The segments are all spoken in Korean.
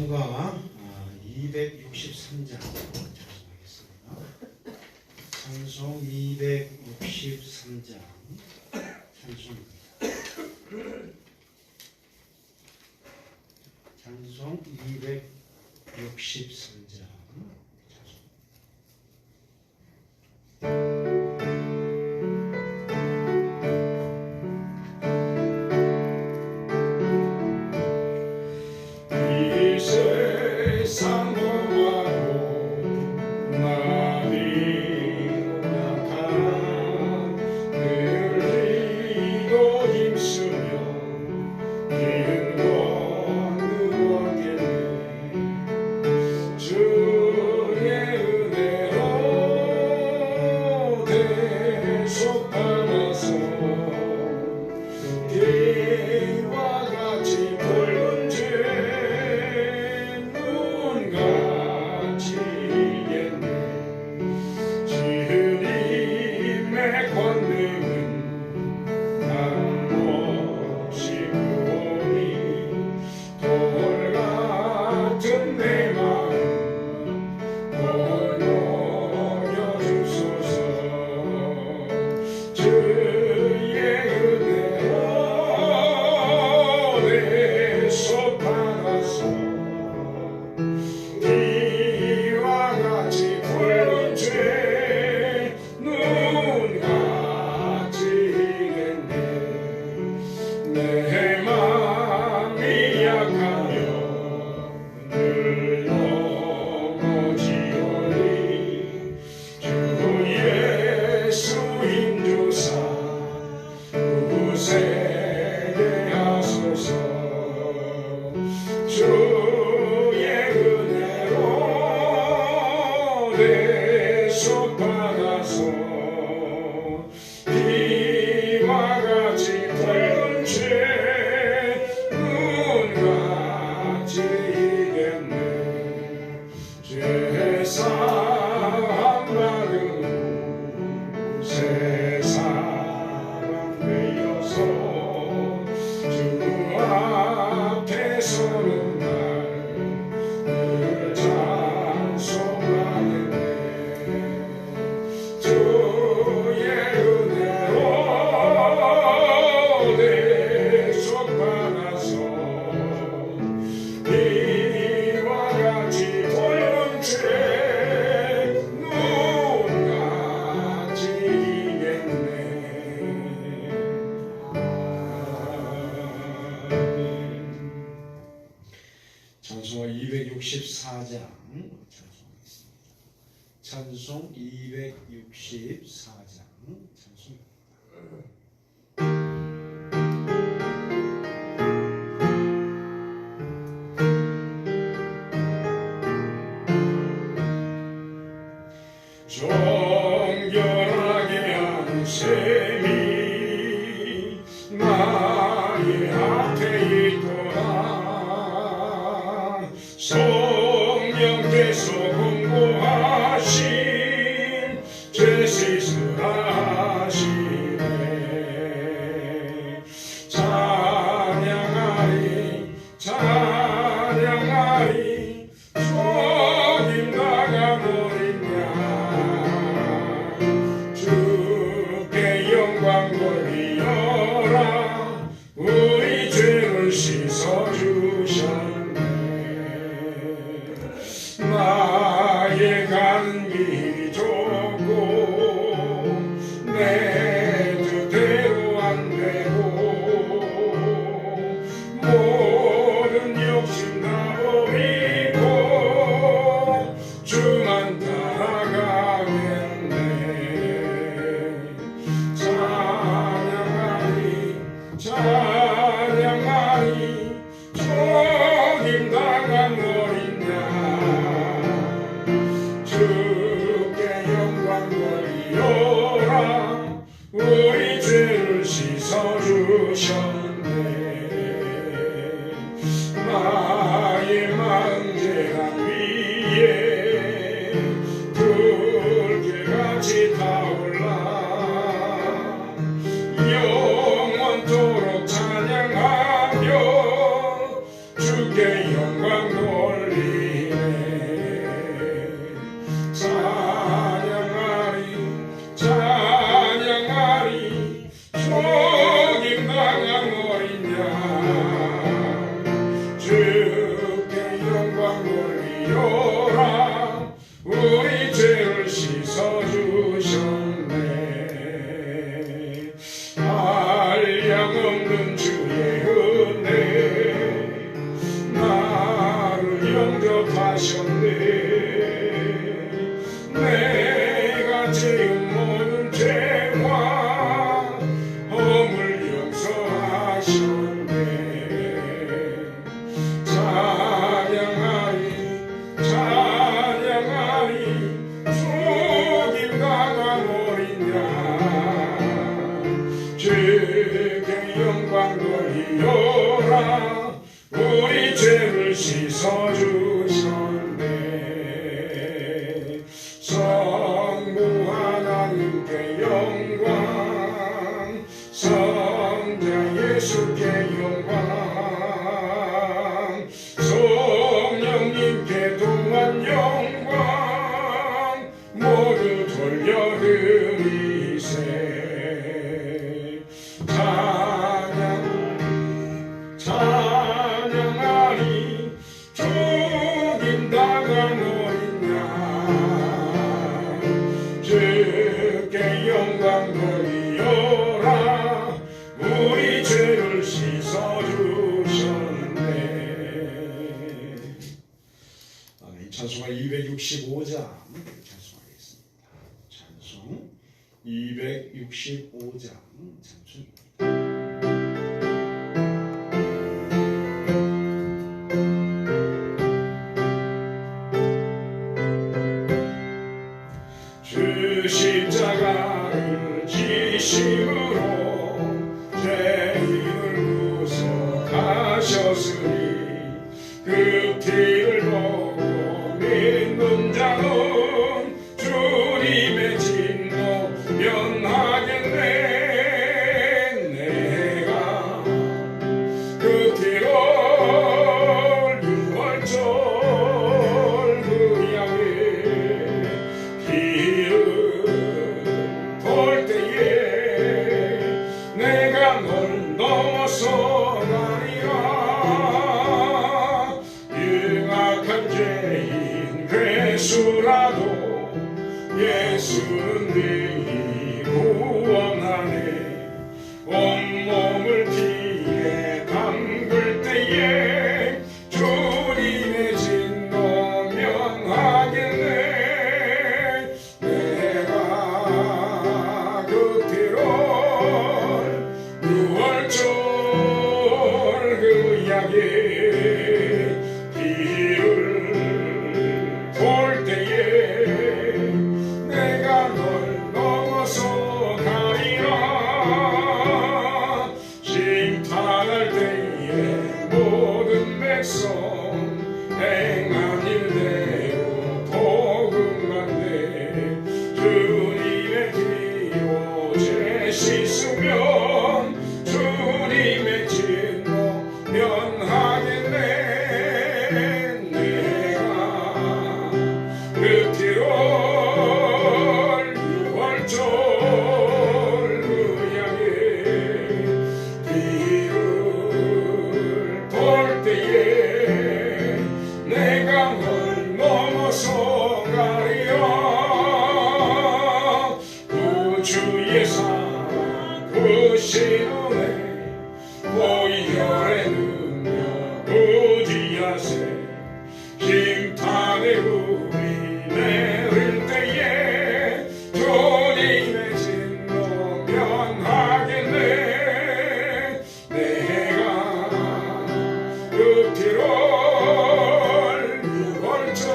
찬송가 263장 찬송하겠습니다. 찬송 263장 찬송입니다. 찬송 263장 찬송 264장 찬송 264장 찬송입니다. 정결하게 한 셈이 나의 앞에 있도다. 성령께서 공고하신 죄짓을 하시네. 찬양하리 찬양하리 주님 나가노리냐. 주께 영광 돌리어라. 우리 죄를 씻어주셨네. 나의 가는 길이 좁고 내 뜻대로 안 되고 모든 욕심 다 버리고 주만 따라가겠네. 찬양하리 찬양하리 주님 나간 어린 양. 주께 영광 돌리어라. 우리 죄를 씻어주셨네. 나의 망대강 위에 불길같이 타올라. 영원토록 찬양하며 주께 영광 돌리어라. 씻어주셨네. 성부 하나님께 영광, 성자 예수께 영광, 성령님께 또한 영광 모두 돌려드리세. 찬양하리 죽임당한 어린 양, 주께 영광 돌리어라. 우리 죄를 씻어주셨네. 아멘. 찬송가 265장 찬송하겠습니다. 찬송 265장 찬송입니다. 주 십자가를 지심으로 죄인을 구속하셨으니 그 피를 보고 믿는 자는 주님의 진노 면하겠네. 내가 그 피를 유월절 그 양에 피를 볼 때에 내가 널 넘어서 가리라. 흉악한 죄인 괴수라도 예수는 능히 구원하네. 온몸을 피에 담글 때에 주님의 진노 면하겠네. 내가 그 피를 유월절 그 약에 피를 볼 때에 내가 널 넘어서 가리라. 심판할 때에 모든 백성 행한 일대로 복음받네. 주님의 피로 죄 씻으면 주님의 진노 면하겠네. 내가 그 피로 유월절 그 양에 피를 볼 때에 내가 널 넘어서 가리라. 구주의 사랑 구신 은혜 보혈의 능력 부지하세. 심판의 우리 내릴 때에 주님의 진노 면하겠네. 내가 그 피를 유월절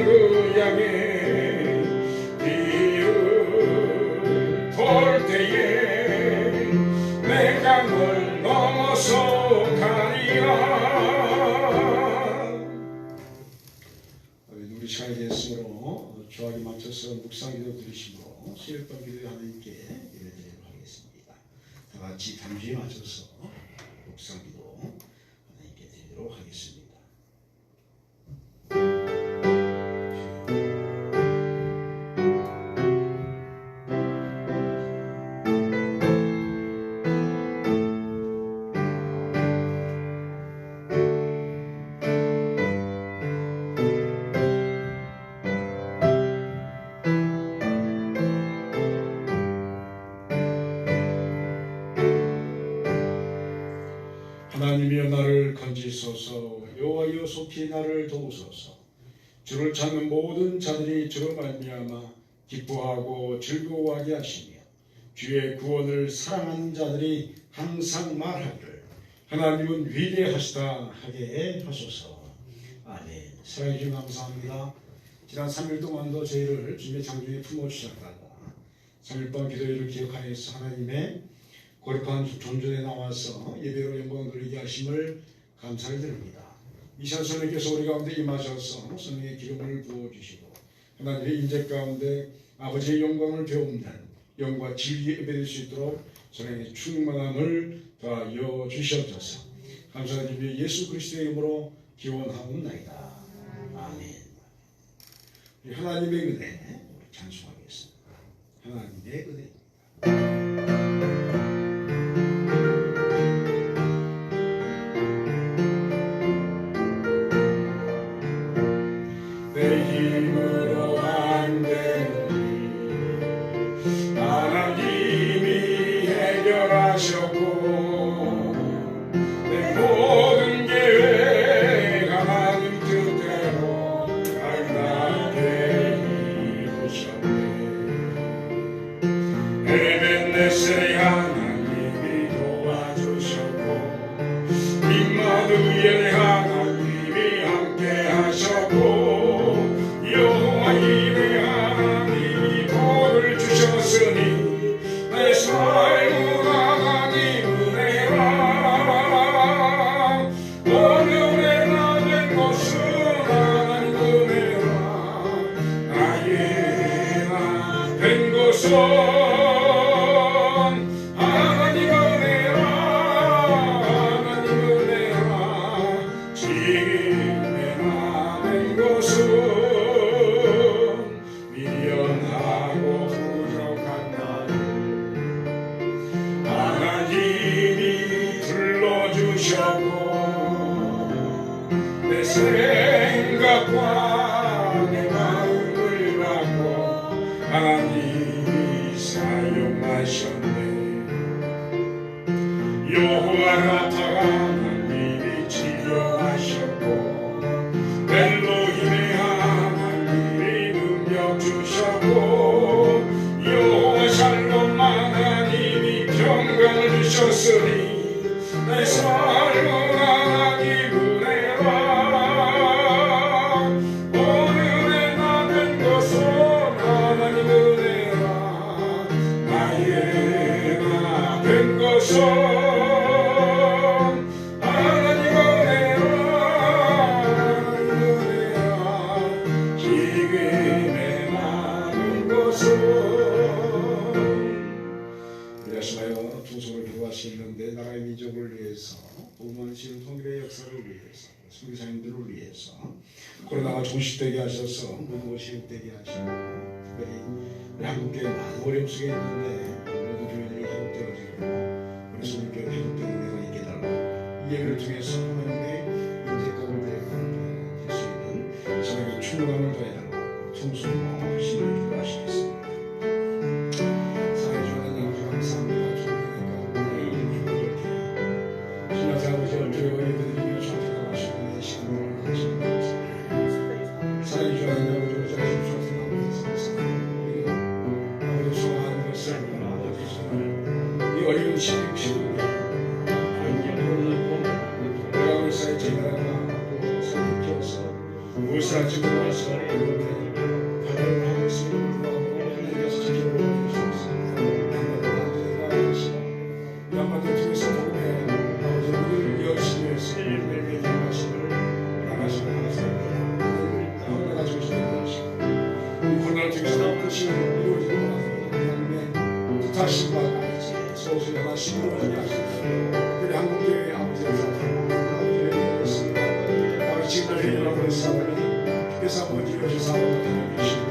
그 양에 피를 볼 때에 내가 널 넘어서 가리라. 우리 시간이 됐으므로 조하기 맞춰서 묵상기도 드리시므로 수요일밤 기도에 하나님께 예배드리도록 하겠습니다. 다 같이 담주에 맞춰서 묵상기도 하나님께 드리도록 하겠습니다. 하나님이여 나를 건지소서. 여호와여 속히 나를 도우소서. 주를 찾는 모든 자들이 주로 말미암아 기뻐하고 즐거워하게 하시며 주의 구원을 사랑하는 자들이 항상 말하기를 하나님은 위대하시다 하게 하소서. 아멘. 사랑해 주님 감사합니다. 지난 3일 동안도 저희를 주님의 장중에 품어주셨다가 3일밤 기도회를 기억하여서 하나님의 거룩한 존전에 나와서 예배로 영광 돌리게 하심을 감사를 드립니다. 이 시간 성령께서 우리 가운데 임하셔서 성령의 기름을 부어주시고 하나님의 인재 가운데 아버지의 영광을 배우는 영과 진리에 예배될 수 있도록 성령의 충만함을 더하여 주시옵소서. 감사드리며 예수 그리스도의 이름으로 기원하옵나이다. 아멘. 우리 하나님의 은혜 우리 찬송하겠습니다. 하나님의 은혜. 내 힘으로 안 되는 일 하나님이 해결하셨고 내 모든 계획 하나님 뜻대로 아름답게 이루셨네. 에벤네셀 하나님이 도와주셨고 임마누엘 하나님이 함께 하셨고 여호와 이레 하나님이 복을 주셨으니 내 삶은 하나님 은혜라. 오늘의 나된 것은 하나님 은혜라. 나의 나 된 것은 하나님 은혜라. 하나님 은혜라. 지금의 나 된 것은 미련하고 부족한 나를 하나님이 불러주셨고 내 생각과 내 마음을 받고 하나님이 사용하셨네. 여호와 라파가 하나님이 치료하셨고 엘로힘의 하나님이 능력 주셨고 여호와 샬롬 하나님이 평강을 주셨으니 내 삶은 하나님 은혜라. 오늘의 나 된 것은 하나님 은혜라. 나의 나 된 것은 하나님 은혜라. 지금의 많은 것은 우리 하시나요 중성을 기도하시는데 나라의 민족을 위해서 복음하시는 통일의 역사를 위해서 선교사님들을 위해서 코로나가 종식되게 하셔서 모든 것이 회복되게 하시고 특별히 우리 한국교회 많은 어려움 속에 있는데 모든 교회들이 회복되어지고 우리 선교교회 회복되게 되고 있게 달라고 이 예배를 통해서 하나님의 인재 가운데 될 수 있는 성령의 충만함을 더해달라고 청소하고 신을 기도하시겠습니다. 사랑해 주하나님 감사합니다. 주님의 가운데 이렇게 신나지 아버지 얼주여 예배드리며 저한테 나가시고 내 시간을 가시는 것을 사랑해 주하나님 아버지 자신 저한테 나오면서 우리가 아버지 소망하는 것을 아버지 이 어려운 시국에 내가 울사에 제가하고 사랑해주셔서 무엇을 하지 못해서 이렇게 발견을 하고 있음을 불구하고 하나님께서 지켜보고 계셔서 양반들 나한테 하시고 양반들 중에서 복음에 아버지 우리를 열심히 해서 매일 하시기를 원하시는 하나님 내가 조심해 하시고 이 코로나를 통해서 나온 뜻이 이루어지고 하나님의 뜻하신 바 소수를 하나씩 이루어지게 하시고 특별히 한국교회 아버지에서 지금을 회개하고 있사오니 주께서 아버지 이루어져서 아버지 계시고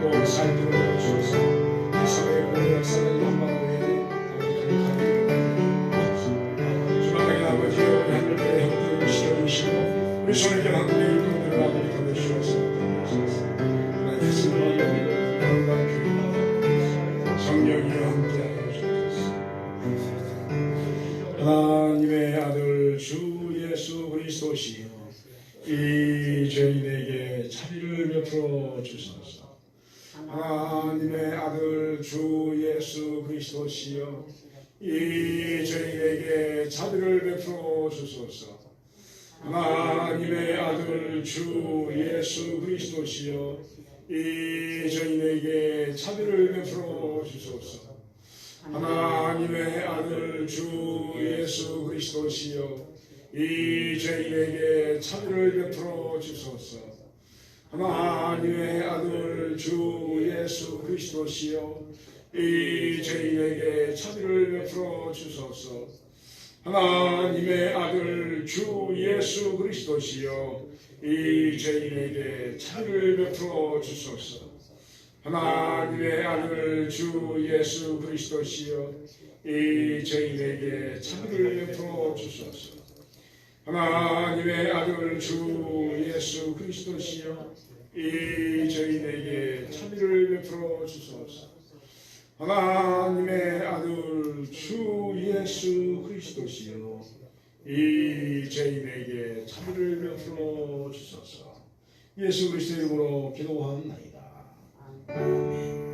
또 삶을 주셔서 이 사회의 모든 역사를 영광으로 주만하게 아버지 우리 하늘의 형들을 지켜주시고 우리 손에 한국의 일꾼들을 아버지 보내주셔서 하나님께서 영광 교회와 성령이와 함께하여 주옵소서. 하나님의 아들 주 예수 그리스도시여 이 죄인에게 자비를 베풀어 주소서. 하나님의 아들 주 예수 그리스도시여 이 죄인에게 자비를 베풀어 주소서. 하나님의 아들 주 예수 그리스도시여 이 죄인에게 자비를 베풀어 주소서. 하나님의 아들 주 예수 그리스도시여 이 죄인에게 자비를 베풀어 주소서. 하나님의 아들 주 예수 그리스도시여 이 죄인에게 자비를 베풀어 주소서. 하나님의 아들 주 예수 그리스도시여 이 죄인에게 자비를 베풀어 주소서. 하나님의 아들 주 예수 그리스도시여 이 죄인에게 자비를 베풀어 주소서. 하나님의 아들 주 예수 그리스도시여 이 죄인에게 자비를 베풀어 주소서. 하나님의 아들 주 예수 그리스도시여 이 죄인에게 자비를 베풀어 주소서. 예수 그리스도의 이름으로 기도하옵나이다. 아멘.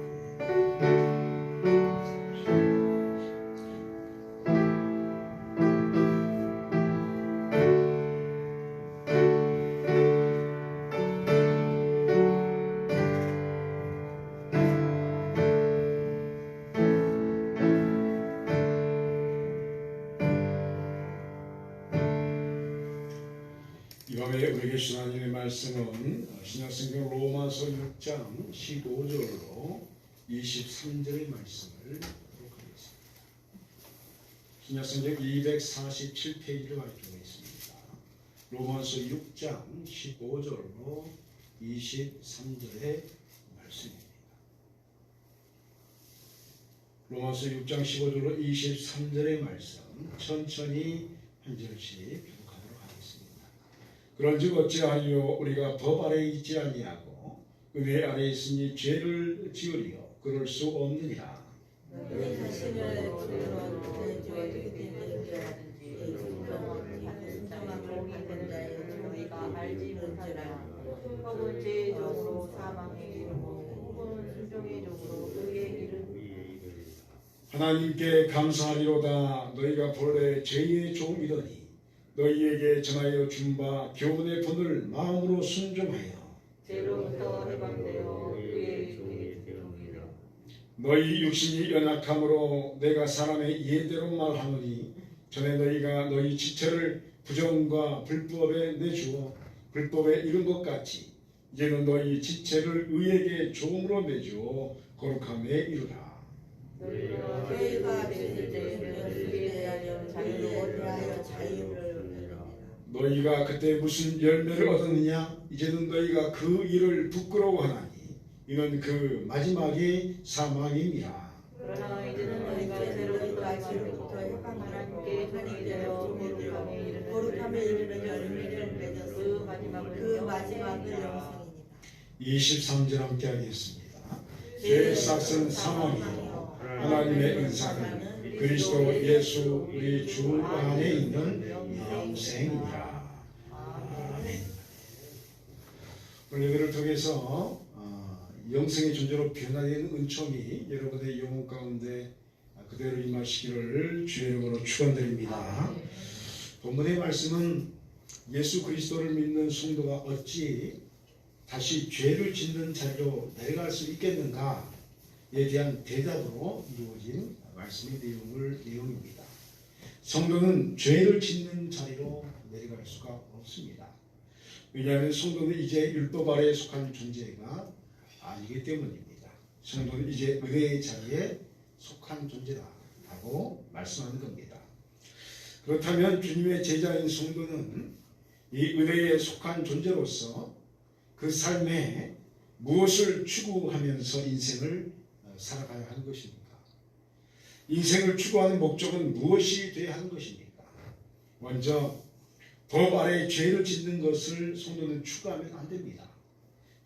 이 밤에 우리에게 주신 하나님의 말씀은 신약성경 로마서 6장 15절로 23절의 말씀을 보도록 하겠습니다. 신약성경 247페이지를 가리키고 있습니다. 로마서 6장 15절로 23절의 말씀입니다. 로마서 6장 15절로 23절의 말씀 천천히 한 절씩 그런즉 어찌하리요 우리가 법 아래 있지 아니하고 은혜 아래 있으니 죄를 지으리요 그럴 수 없느니라. 너희 자신을 죄로 죄되게 되는지 순종하고 오게 된 자의 너희가 알지 못하리라. 혹은 죄의 종으로 사망에 이르고 혹은 순종의 종으로 의에 이르리라. 하나님께 감사하리로다. 너희가 본래 죄의 종이더니 너희에게 전하여 준 바 교훈의 본을 마음으로 순종하여 죄로부터 해방되어 의의 종이라. 너희 육신이 연약함으로 내가 사람의 이해대로 말하노니 전에 너희가 너희 지체를 부정과 불법에 내주어 불법에 이른 것 같이 이제는 너희 지체를 의에게 종으로 내주어 거룩함에 이르라. 너희가 되실 때에는 의에 대하여 자유를 얻으려 자유를 너희가 그때 무슨 열매를 얻었느냐? 이제는 너희가 그 일을 부끄러워하나니 이는 그 마지막이 사망임이라. 그러나 이제는 너희가 죄로부터 하나님께 하나님께 되어 거룩함에 이르는 열매를 맺어서 그 마지막은 영생이니라. 23절 함께 하겠습니다. 죄의 싹은 사망이요 하나님의 은사는 그리스도 예수 우리 주 안에 있는 영생이라. 아멘. 오늘 예배를 통해서 영생의 존재로 변화되는 은총이 여러분의 영혼 가운데 그대로 임하시기를 주의 이름으로 축원드립니다. 본문의 말씀은 예수 그리스도를 믿는 성도가 어찌 다시 죄를 짓는 자리로 내려갈 수 있겠는가에 대한 대답으로 이루어진 말씀의 내용입니다. 성도는 죄를 짓는 자리로 내려갈 수가 없습니다. 왜냐하면 성도는 이제 율법 아래에 속한 존재가 아니기 때문입니다. 성도는 이제 은혜의 자리에 속한 존재라고 말씀하는 겁니다. 그렇다면 주님의 제자인 성도는 이 은혜에 속한 존재로서 그 삶에 무엇을 추구하면서 인생을 살아가야 하는 것입니까? 인생을 추구하는 목적은 무엇이 되어야 하는 것입니까? 먼저 법 아래 죄를 짓는 것을 성도는 추구하면 안 됩니다.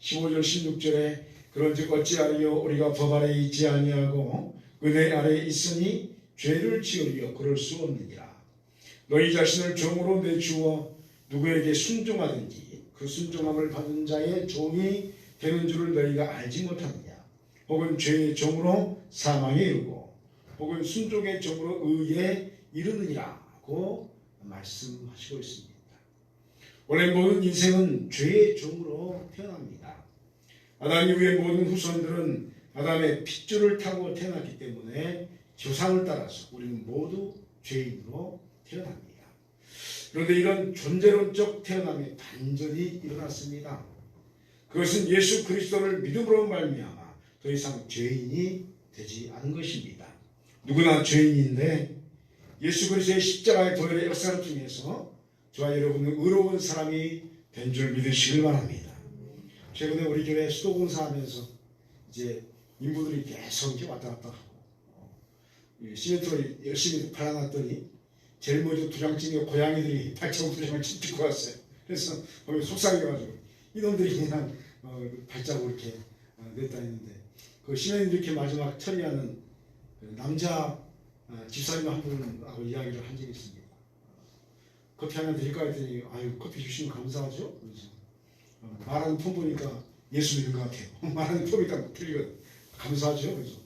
15절 16절에 그런즉 어찌하리요 우리가 법 아래 있지 아니하고 은혜 아래 있으니 죄를 지으리요 그럴 수 없느니라. 너희 자신을 종으로 내주어 누구에게 순종하든지 그 순종함을 받은 자의 종이 되는 줄을 너희가 알지 못하느냐. 혹은 죄의 종으로 사망에 이르고 혹은 순종의 종으로 의에 이르느니라고 말씀하시고 있습니다. 원래 모든 인생은 죄의 종으로 태어납니다. 아담 이후의 모든 후손들은 아담의 핏줄을 타고 태어났기 때문에 조상을 따라서 우리는 모두 죄인으로 태어납니다. 그런데 이런 존재론적 태어남이 반전이 일어났습니다. 그것은 예수 그리스도를 믿음으로 말미암아 더 이상 죄인이 되지 않은 것입니다. 누구나 죄인인데 예수 그리스도의 십자가의 보혈의 역사를 통해서 저와 여러분은 의로운 사람이 된 줄 믿으시길 바랍니다. 최근에 우리 교회 수도공사하면서 이제 인부들이 계속 이렇게 왔다 갔다 하고 시멘트로 열심히 발라놨더니 제일 먼저 도장증에 고양이들이 발자국 도장을 찍고 왔어요. 그래서 속상해가지고 이놈들이 그냥 발자국 이렇게 냈다 했는데 그 시멘트 이렇게 마지막 처리하는 남자 집사님 한 분하고 이야기를 한 적이 있습니다. 커피 하나 드릴까 했더니 아유 커피 주시면 감사하죠. 그래서 말하는 톤 보니까 예수 믿는 것 같아요. 말하는 톤이니까 틀리거든. 감사하죠. 그래서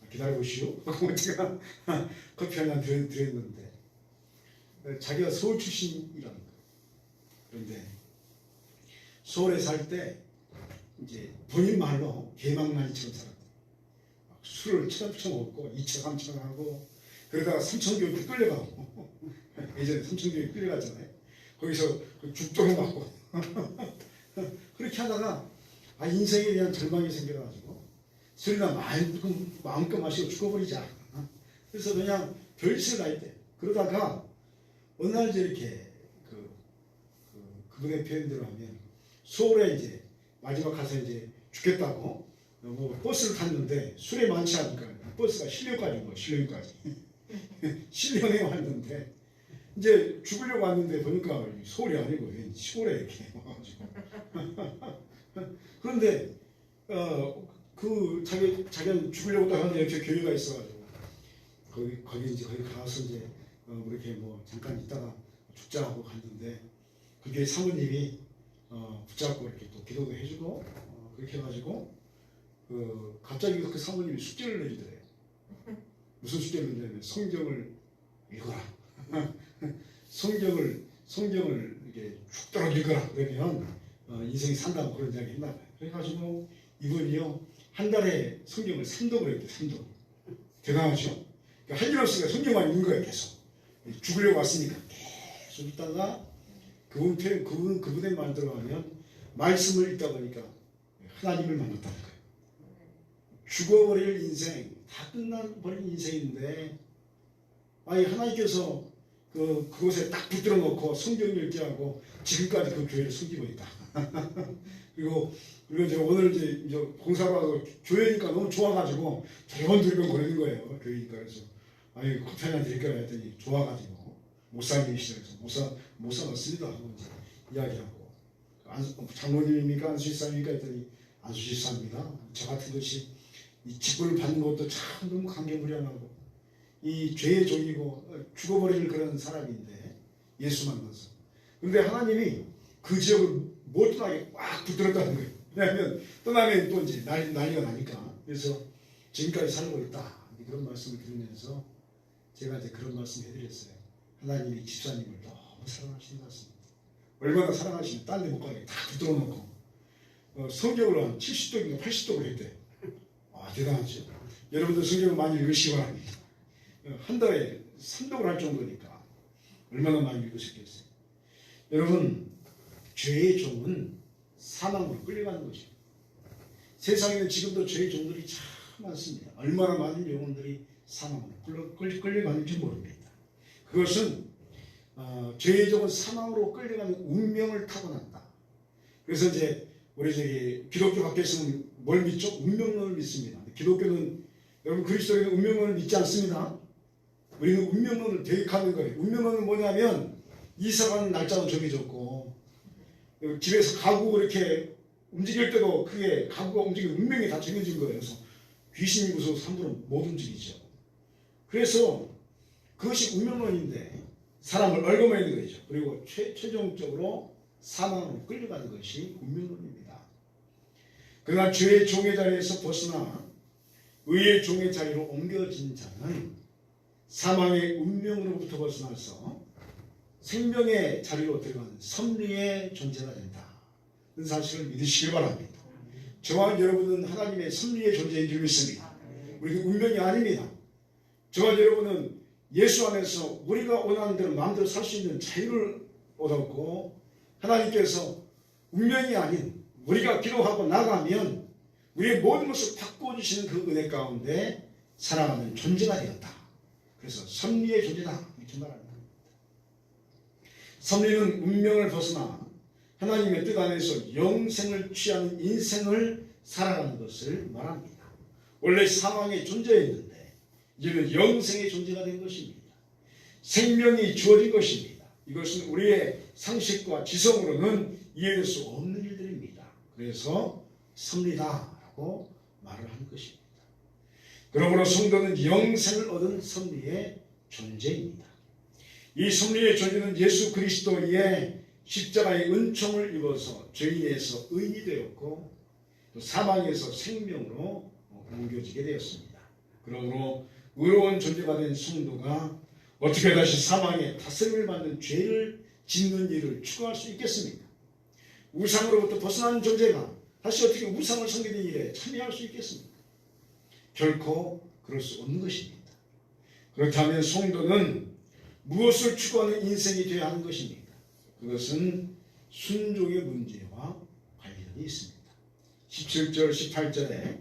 기다려보시오. 그러고 제가 커피 하나 드렸는데 자기가 서울 출신이라는 거예요. 그런데 서울에 살 때 이제 본인 말로 개망만이처럼 살았대. 술을 처럼 먹고 2차 3차 하고 그러다가 삼천교육에 끌려가고 예전에 삼천교육에 끌려갔잖아요. 거기서 죽도록 맞고 그렇게 하다가 인생에 대한 절망이 생겨가지고 술이나 마음껏 마시고 죽어버리자. 그래서 그냥 별짓을 다 했대. 그러다가 어느 날 이렇게 그분의 표현대로 하면 서울에 이제 마지막 가서 이제 죽겠다고 버스를 탔는데 술에 많지 않으니까 버스가 신령까지 온 거예요. 신령까지. 신령에 왔는데 이제 죽으려고 왔는데 보니까 서울이 아니고 시골에 이렇게 와가지고 그런데 자기는 죽으려고 딱 하는데 이렇게 교회가 있어가지고 거기 가서 이제 이렇게 잠깐 있다가 죽자고 갔는데 그게 사모님이 붙잡고 이렇게 또 기도도 해주고 그렇게 해가지고 갑자기 그 사모님이 숙제를 내주더래요. 무슨 숙제를 내냐면 성경을 읽어라. 성경을 이렇게 죽도록 읽어라. 그러면 인생이 산다고 그런 이야기 했나 봐요. 그래가지고 이분이요 한 달에 성경을 3독을 했대. 3독. 대단하죠? 그러니까 할 일 없으니까 성경만 읽는 거예요. 계속. 죽으려고 왔으니까 계속 읽다가 그분의 말대로 하면 말씀을 읽다 보니까 하나님을 만났다는 거예요. 죽어버릴 인생, 다 끝나버린 인생인데 하나님께서 그곳에 딱 붙들어 놓고 성경 읽게 하고 지금까지 그 교회를 섬기고 있다. 그리고 이제 오늘 이제 공사로 와서 교회니까 너무 좋아가지고 두리번 거리는 거예요. 교회니까. 그래서 커피 하나 드릴까 했더니 좋아가지고 목사님이시죠. 목사 맞습니다 하고 이제 이야기하고 장로님입니까 안수집사입니까 했더니 안수집사입니다. 저 같은 것이 이 직분을 받는 것도 참 너무 감개무량하고 이 죄의 종이고 죽어버릴 그런 사람인데 예수 만나서 그런데 하나님이 그 지역을 못 떠나게 꽉 붙들었다는 거예요. 왜냐하면 떠나면 또 이제 난리가 나니까. 그래서 지금까지 살고 있다 그런 말씀을 드리면서 제가 이제 그런 말씀 해드렸어요. 하나님이 집사님을 너무 사랑하시는 것 같습니다. 얼마나 사랑하시면 딴 데 못 가게 다 붙들어 놓고 성경을 한 70독인가 80독을 했대. 대단하죠. 여러분들 성경을 많이 읽으시기 바랍니다. 한 달에 3독을 할 정도니까 얼마나 많이 읽으셨겠어요. 여러분 죄의 종은 사망으로 끌려가는 것이죠. 세상에는 지금도 죄의 종들이 참 많습니다. 얼마나 많은 영혼들이 사망으로 끌려가는지 모릅니다. 그것은 죄의 종은 사망으로 끌려가는 운명을 타고난다. 그래서 이제 우리 기독교 밖에서는 뭘 믿죠? 운명론을 믿습니다. 기독교는 여러분 그리스도에는 운명론을 믿지 않습니다. 우리는 운명론을 대입하는 거예요. 운명론은 뭐냐면 이사가는 날짜도 정해졌고 집에서 가구 이렇게 움직일 때도 그게 가구가 움직이는 운명이 다 정해진 거예요. 그래서 귀신이 무서워서 함부로 못 움직이죠. 그래서 그것이 운명론인데 사람을 얽어매는 거죠. 그리고 최종적으로 사망으로 끌려가는 것이 운명론입니다. 그러나 죄의 종의 자리에서 벗어나 의의 종의 자리로 옮겨진 자는 사망의 운명으로부터 벗어나서 생명의 자리로 들어가는 섭리의 존재가 된다. 그 사실을 믿으시길 바랍니다. 저와 여러분은 하나님의 섭리의 존재인 줄 믿습니다. 우리는 운명이 아닙니다. 저와 여러분은 예수 안에서 우리가 원하는 대로 마음대로 살 수 있는 자유를 얻었고 하나님께서 운명이 아닌 우리가 기도하고 나가면 우리의 모든 것을 바꿔주시는 그 은혜 가운데 살아가는 존재가 되었다. 그래서 섭리의 존재다 이렇게 말합니다. 섭리는 운명을 벗어나 하나님의 뜻 안에서 영생을 취하는 인생을 살아가는 것을 말합니다. 원래 사망의 존재였는데 이제는 영생의 존재가 된 것입니다. 생명이 주어진 것입니다. 이것은 우리의 상식과 지성으로는 이해할 수 없는 일들입니다. 그래서 섭리다라고 말을 하는 것입니다. 그러므로 성도는 영생을 얻은 섭리의 존재입니다. 이 섭리의 존재는 예수 그리스도의 십자가의 은총을 입어서 죄인에서 의인이 되었고 또 사망에서 생명으로 옮겨지게 되었습니다. 그러므로 의로운 존재가 된 성도가 어떻게 다시 사망의 다스림을 받는 죄를 짓는 일을 추구할 수 있겠습니까? 우상으로부터 벗어난 존재가 다시 어떻게 우상을 섬기는 일에 참여할 수 있겠습니까? 결코 그럴 수 없는 것입니다. 그렇다면 성도는 무엇을 추구하는 인생이 되어야 하는 것입니까? 그것은 순종의 문제와 관련이 있습니다. 17절 18절에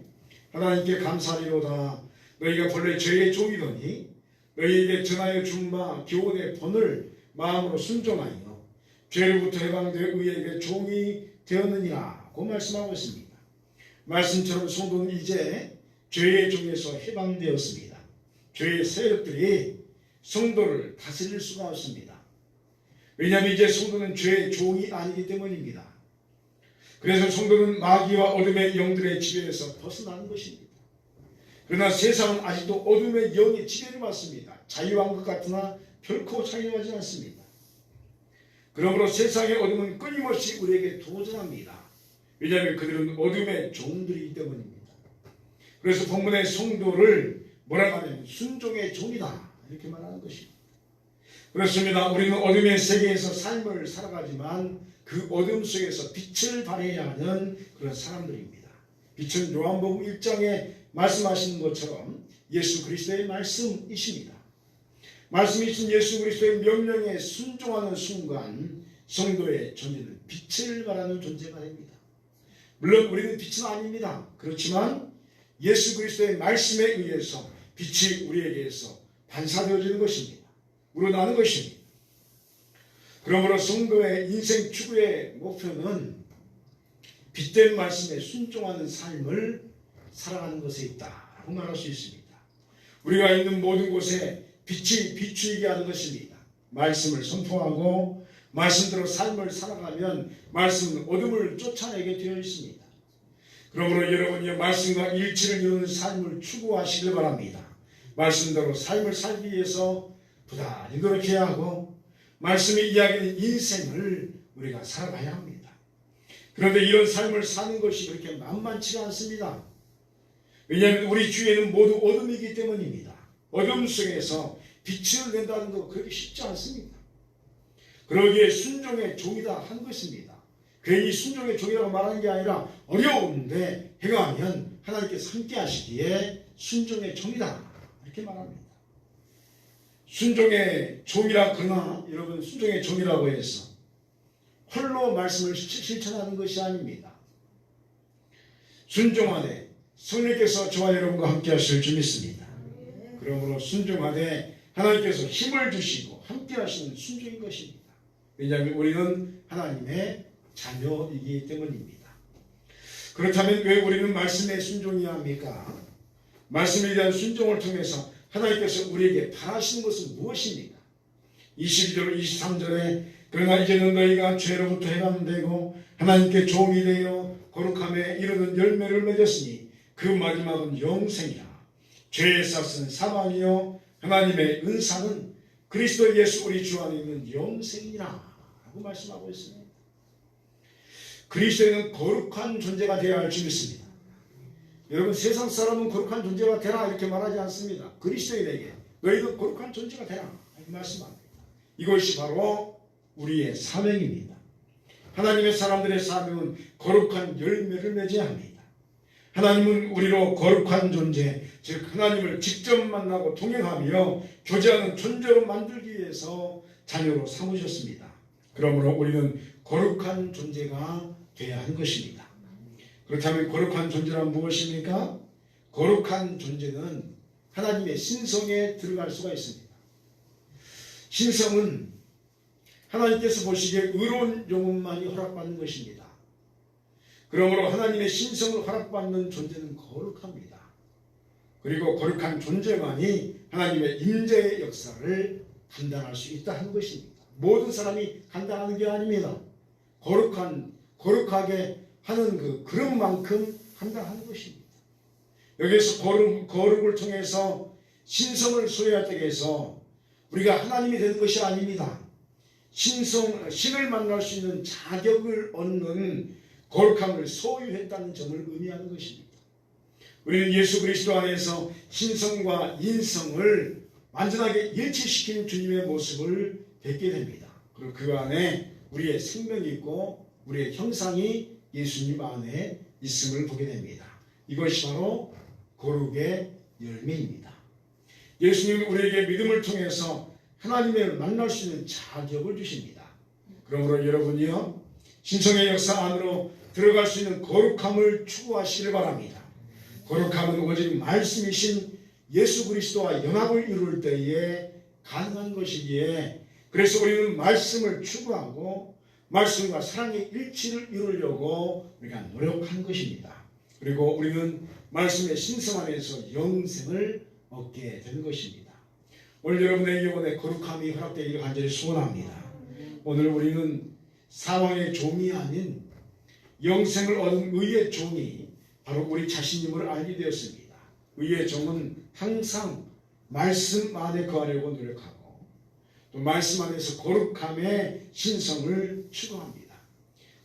하나님께 감사하리로다 너희가 본래 죄의 종이더니 너희에게 전하여 준 바 교훈의 본을 마음으로 순종하여 죄로부터 해방되어 의에게 종이 되었느니라고 말씀하고 있습니다. 말씀처럼 성도는 이제 죄의 종에서 해방되었습니다. 죄의 세력들이 성도를 다스릴 수가 없습니다. 왜냐하면 이제 성도는 죄의 종이 아니기 때문입니다. 그래서 성도는 마귀와 어둠의 영들의 지배에서 벗어나는 것입니다. 그러나 세상은 아직도 어둠의 영의 지배를 받습니다. 자유한 것 같으나 결코 자유하지 않습니다. 그러므로 세상의 어둠은 끊임없이 우리에게 도전합니다. 왜냐하면 그들은 어둠의 종들이기 때문입니다. 그래서 본문의 성도를 뭐라고 하면 순종의 종이다 이렇게 말하는 것입니다. 그렇습니다. 우리는 어둠의 세계에서 삶을 살아가지만 그 어둠 속에서 빛을 발해야 하는 그런 사람들입니다. 빛은 요한복음 1장에 말씀하시는 것처럼 예수 그리스도의 말씀이십니다. 말씀이신 예수 그리스도의 명령에 순종하는 순간 성도의 존재는 빛을 발하는 존재가 됩니다. 물론 우리는 빛은 아닙니다. 그렇지만 예수 그리스도의 말씀에 의해서 빛이 우리에게서 반사되어지는 것입니다. 우러나는 것입니다. 그러므로 성도의 인생 추구의 목표는 빛된 말씀에 순종하는 삶을 살아가는 것에 있다라고 말할 수 있습니다. 우리가 있는 모든 곳에 빛이 비추이게 하는 것입니다. 말씀을 선포하고 말씀대로 삶을 살아가면 말씀은 어둠을 쫓아내게 되어 있습니다. 그러므로 여러분이 말씀과 일치를 이루는 삶을 추구하시길 바랍니다. 말씀대로 삶을 살기 위해서 부단히 노력해야 하고 말씀이 이야기하는 인생을 우리가 살아가야 합니다. 그런데 이런 삶을 사는 것이 그렇게 만만치가 않습니다. 왜냐하면 우리 주위에는 모두 어둠이기 때문입니다. 어둠 속에서 빛을 낸다는 거 그렇게 쉽지 않습니다. 그러기에 순종의 종이다 한 것입니다. 괜히 순종의 종이라고 말하는 게 아니라 어려운데 행하면 하나님께서 함께 하시기에 순종의 종이다 이렇게 말합니다. 순종의 종이라 그러나 여러분 순종의 종이라고 해서 홀로 말씀을 실천하는 것이 아닙니다. 순종하되 성령께서 저와 여러분과 함께 하실 줄 믿습니다. 그러므로 순종하되 하나님께서 힘을 주시고 함께 하시는 순종인 것입니다. 왜냐하면 우리는 하나님의 자녀이기 때문입니다. 그렇다면 왜 우리는 말씀에 순종해야 합니까? 말씀에 대한 순종을 통해서 하나님께서 우리에게 바라시는 것은 무엇입니까? 22절 23절에 그러나 이제는 너희가 죄로부터 해방되고 하나님께 종이 되어 거룩함에 이르는 열매를 맺었으니 그 마지막은 영생이라. 죄의 싹은 사망이요 하나님의 은사는 그리스도 예수 우리 주 안에 있는 영생이라 라고 말씀하고 있습니다. 그리스도인은 거룩한 존재가 되어야 할 줄 믿습니다. 여러분 세상 사람은 거룩한 존재가 되라 이렇게 말하지 않습니다. 그리스도인에게 너희도 거룩한 존재가 되라 이렇게 말씀합니다. 이것이 바로 우리의 사명입니다. 하나님의 사람들의 사명은 거룩한 열매를 맺어야 합니다. 하나님은 우리로 거룩한 존재, 즉 하나님을 직접 만나고 동행하며 교제하는 존재로 만들기 위해서 자녀로 삼으셨습니다. 그러므로 우리는 거룩한 존재가 되어야 하는 것입니다. 그렇다면 거룩한 존재란 무엇입니까? 거룩한 존재는 하나님의 신성에 들어갈 수가 있습니다. 신성은 하나님께서 보시기에 의로운 영혼만이 허락받는 것입니다. 그러므로 하나님의 신성을 허락받는 존재는 거룩합니다. 그리고 거룩한 존재만이 하나님의 임재의 역사를 감당할 수 있다 하는 것입니다. 모든 사람이 감당하는 게 아닙니다. 거룩하게 하는 그런 만큼 감당하는 것입니다. 여기에서 거룩을 통해서 신성을 소유하기 위해서 우리가 하나님이 되는 것이 아닙니다. 신을 만날 수 있는 자격을 얻는 거룩함을 소유했다는 점을 의미하는 것입니다. 우리는 예수 그리스도 안에서 신성과 인성을 완전하게 일치시키는 주님의 모습을 뵙게 됩니다. 그리고 그 안에 우리의 생명이 있고 우리의 형상이 예수님 안에 있음을 보게 됩니다. 이것이 바로 거룩의 열매입니다. 예수님은 우리에게 믿음을 통해서 하나님을 만날 수 있는 자격을 주십니다. 그러므로 여러분이요, 신성의 역사 안으로 들어갈 수 있는 거룩함을 추구하시길 바랍니다. 거룩함은 오직 말씀이신 예수 그리스도와 연합을 이룰 때에 가능한 것이기에, 그래서 우리는 말씀을 추구하고 말씀과 사랑의 일치를 이루려고 우리가 노력한 것입니다. 그리고 우리는 말씀의 신성 안에서 영생을 얻게 되는 것입니다. 오늘 여러분의 영혼에 거룩함이 허락되기를 간절히 소원합니다. 오늘 우리는 사망의 종이 아닌 영생을 얻은 의의 종이 바로 우리 자신임을 알게 되었습니다. 의의 종은 항상 말씀 안에 거하려고 노력하고 또 말씀 안에서 거룩함의 신성을 추구합니다.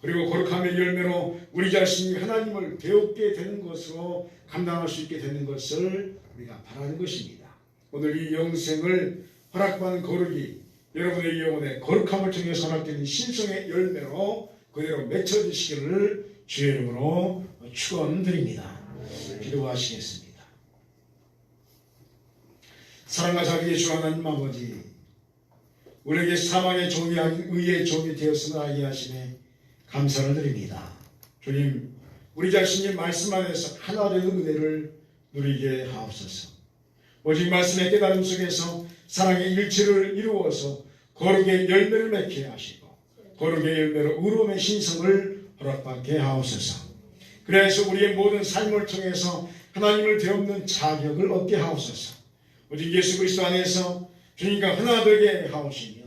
그리고 거룩함의 열매로 우리 자신이 하나님을 배우게 되는 것으로 감당할 수 있게 되는 것을 우리가 바라는 것입니다. 오늘 이 영생을 허락받는 거룩이 여러분의 영혼에 거룩함을 통해서 허락되는 신성의 열매로 그대로 맺혀지시기를 주의 이름으로 축원드립니다. 기도하시겠습니다. 사랑과 자비의 주 하나님 아버지, 우리에게 사망의 종이 아닌 의의 종이 되었음을 알게 하시네 감사를 드립니다. 주님, 우리 자신이 말씀 안에서 하나 되는 은혜를 누리게 하옵소서. 오직 말씀의 깨달음 속에서 사랑의 일치를 이루어서 거룩의 열매를 맺게 하시고 거룩의 열매로 의로움의 신성을 허락받게 하옵소서. 그래서 우리의 모든 삶을 통해서 하나님을 배우는 자격을 얻게 하옵소서. 오직 예수 그리스도 안에서 주님과 하나 되게 하옵시며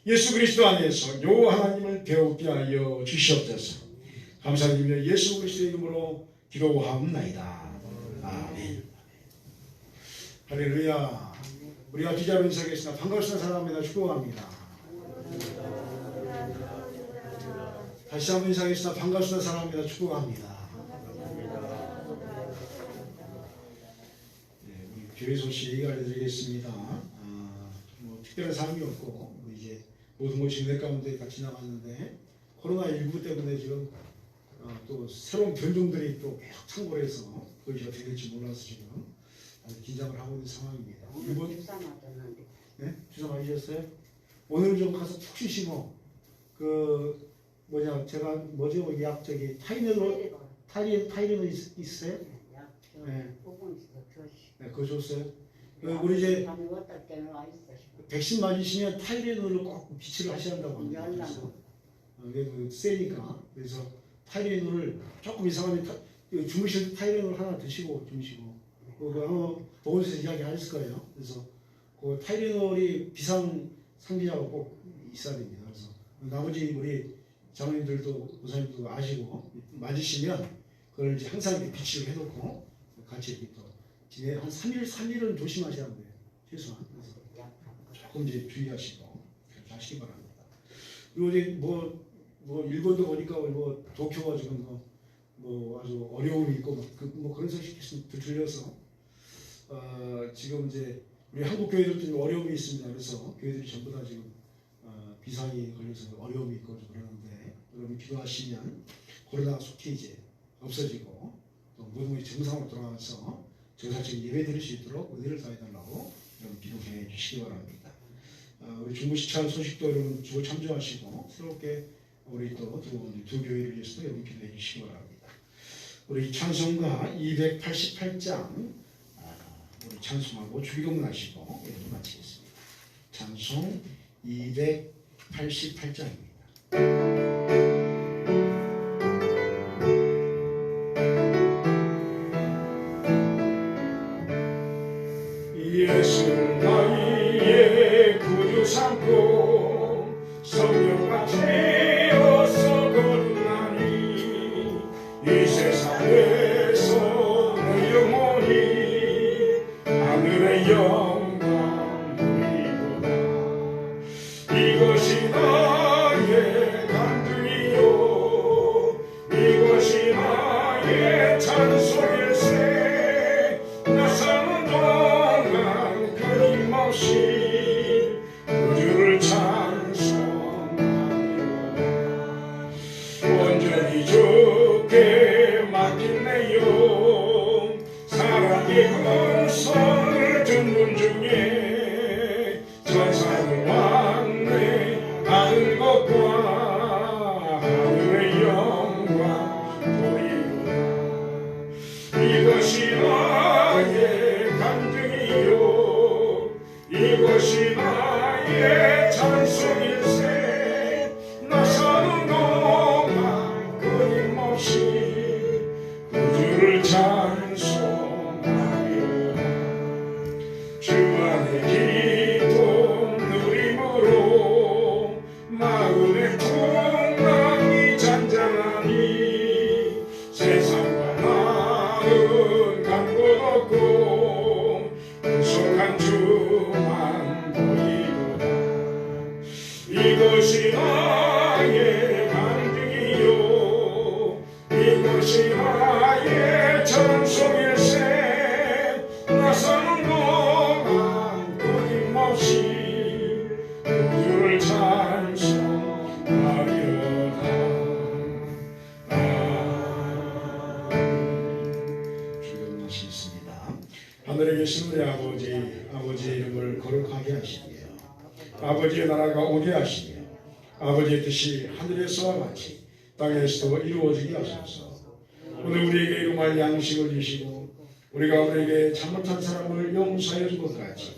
예수 그리스도 안에서 요 하나님을 배우게 하여 주시옵소서. 감사드리며 예수 그리스도의 이름으로 기도하옵나이다. 아멘. 할렐루야. 우리가 기자로 인사하겠습니다. 반갑습니다. 사랑합니다. 축복합니다. 다시 한번 인사하겠습니다. 반갑습니다. 사랑합니다. 축복합니다. 네, 우리 교회 소식 알려드리겠습니다. 뭐 특별한 사람이 없고 이제 모든 것이 내 가운데 다 지나갔는데 코로나19 때문에 지금 또 새로운 변종들이 또 계속 창궐해서 그것이 어떻게 될지 몰라서 지금 아주 긴장을 하고 있는 상황입니다. 일본 주사 맞았는데. 네? 주사 맞으셨어요? 오늘 좀 가서 푹 쉬시고 제가 뭐죠? 약 저기 타이레놀 있어요? 약 네. 부분 있어. 네, 그거 줬어요. 우리 이제 밤에 왔다 때는 와 있어. 백신 맞으시면 타이레놀을 꼭 비치를 하셔야 한다고 합니다. 열나고. 그래서 세니까 그래서 타이레놀을 조금 이상하면 주무실 때 타이레놀 하나 드시고 주무시고 보건소에서 이야기 하셨을 거예요. 그래서 그 타이레놀이 비상 상비자가 꼭 있어야 됩니다. 그래서 나머지 우리 장로님들도 목사님도 아시고 맞으시면 그걸 이제 항상 이렇게 비치를 해놓고 같이 이렇게 또 한 3일은 조심하셔야 돼요. 최소한. 그래서 조금 이제 주의하시고 그렇게 하시기 바랍니다. 그리고 이제 뭐 일본도 보니까 뭐 도쿄가 지금 뭐 아주 어려움이 있고 뭐 그런 소식이 들려서 지금 이제 우리 한국 교회들도 좀 어려움이 있습니다. 그래서 교회들이 전부 다 지금 비상이 걸려서 어려움이 있고 좀 그러는데 여러분 기도하시면 코로나가 속히 이제 없어지고 또 모든 것이 정상으로 돌아가서 정상적인 예배 드릴 수 있도록 은혜를 더해달라고 여러분 기도해 주시기 바랍니다. 우리 중부시찰 소식도 여러분 주로 참조하시고 새롭게 우리 또 두 교회를 위해서도 여러분 기도해 주시기 바랍니다. 우리 찬송가 288장 우리 찬송하고 주기도문 하시고 여러분 마치겠습니다. 찬송 288장입니다. 예수를 나의 구주 삼고 성령과 채워서 거듭나니 이 세상에서 내 영혼이 하늘의 영광 누리도다. 이것이 나의 간증이요 이것이 나의 찬송일세. 나 사는 동안 끊임없이 우주를 찬송하리로다. 온전히 주께 맡긴 내 영 사랑의 음성을 듣는 중에 천사들 왔네 하늘 것과 하늘의 영광 보이로다. 이것이 나의 간증이요 이것이 나의 찬송일세. 나 사는 동안 끊임없이 구주를 찬송하리로다. 주 안에 기쁨 누림으로 마음의 풍랑이 잔잔하니 세상과 나는 간 곳 없고 구속한 주만 보이도다. 이것이 나의 간증이요 이것이 나의 찬송일세. 나 사는 동안 끊임없이 구주를 찬송하리로다. 주여 말씀있습니다. 하늘에 계신 우리 아버지의 이름을 거룩하게 하시며 아버지의 나라가 오게 하시며 아버지의 뜻이 하늘에서와 같이 땅에서도 이루어지게 하소서. 오늘 우리에게 일용할 양식을 주시고 우리가 우리에게 잘못한 사람을 용서하여 준 것 같이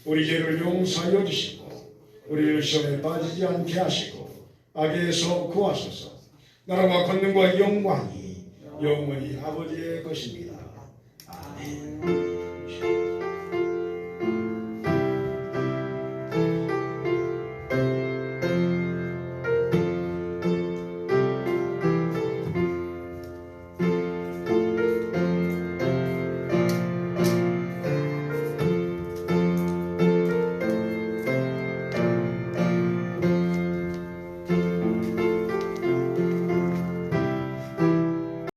우리 죄를 용서하여 주시고 우리를 시험에 빠지지 않게 하시고 악에서 구하소서. 나라와 권능과 영광이 영원히 아버지의 것입니다.